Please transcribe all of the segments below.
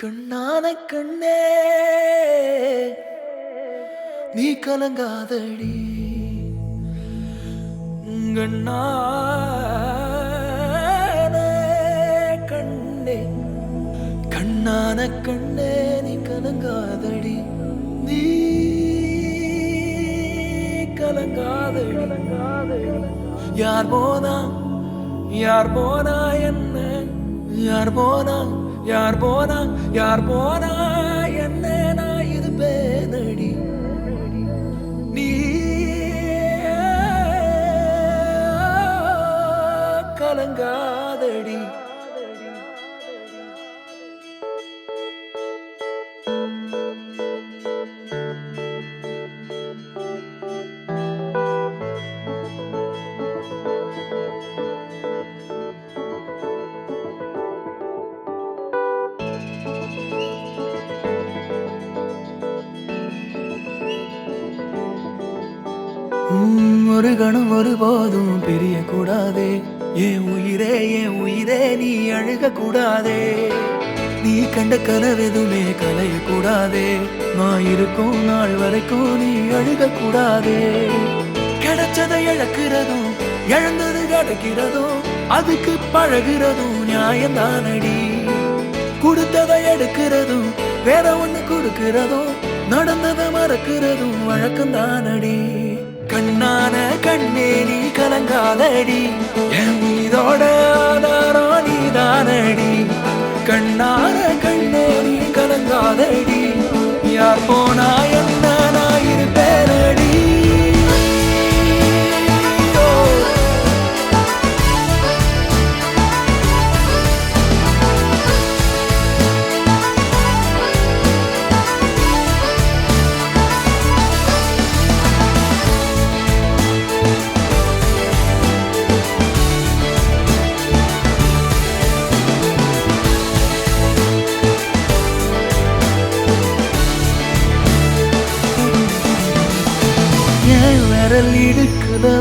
கண்ணான கண்ணே நீ கலங்காதடி கண்ணான கண்ணே கண்ணான கண்ணே நீ கலங்காதடி நீ கலங்காதடி யார் போனா என்ன யார் போனா என்ன நான் இருப்பேனடி நீ கலங்காதடி ஒரு கணம் ஒருபோதும் பிரிய கூடாதே என் உயிரே நீ அழுக கூடாதே நீ கண்ட கனவெதுமே கலைய கூடாதே நான் இருக்கும் நாள் வரைக்கும் நீ அழுக கூடாதே கிடைச்சதை இழக்கிறதும் இழந்தது கிடைக்கிறதும் அதுக்கு பழகிறதும் நியாயம்தானடி கொடுத்ததை எடுக்கிறதும் வேற ஒண்ணு கொடுக்கிறதும் நடந்ததை மறக்கிறதும் வழக்கம்தானடி கண்ணான கண்ணே நீ கலங்காதடி என் உயிரோட ஆதாரம் நீதானடி கண்ணான கண்ணே நீ கலங்காதடி யார் போனா என்ன நான் இருப்பேனடி விரல் இடுக்குதோ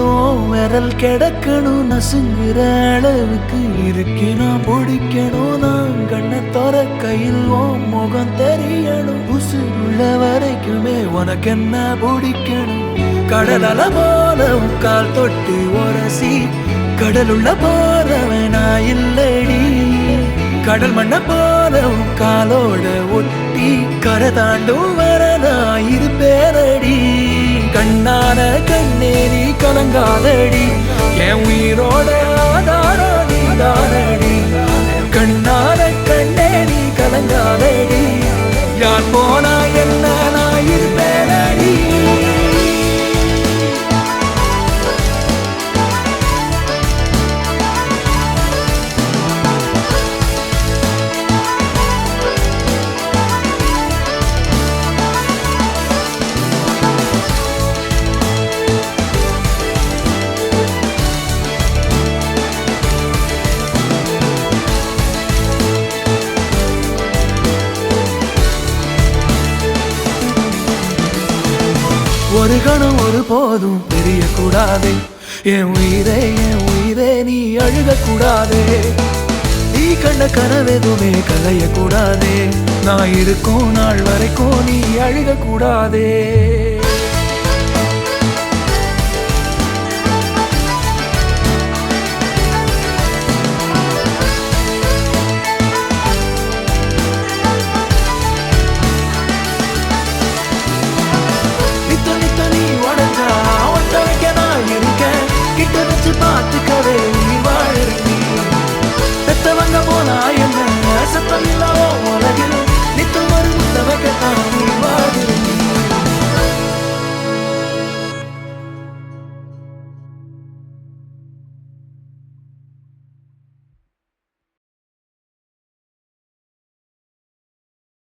விரல் கிடக்கணும் நசுங்குற அளவுக்கு இருக்கு நான் பிடிக்கணும் நான் கண்ணை தர கையில் முகம் தெரியணும் உசுருள்ள வரைக்குமே உனக்கு என்ன பிடிக்கணும் கடல் அல போல கால் தொட்டு உரசி கடலுள்ள போறவன் நான் இல்லடி கடல் மண்ண போல காலோட ஒட்டி கரை தாண்டும் வர நான் இருப்பேனடி கண்ணான கண்ணே நீ கலங்காதடி என் உயிரோட ஆதாரம் நீதானடி கண்ணான கண்ணே நீ கலங்காதடி யார் போனா என்ன நான் இருப்பேனடி ஒரு கணம் ஒரு போதும் தெரிய கூடாதே என் உயிரே நீ அழுக கூடாதே நீ கண்ட கனவெதுமே கலைய கூடாதே நான் இருக்கும் நாள் வரைக்கும் நீ அழுக கூடாதே கிட்ட வச்சு பார்த்துக்கவே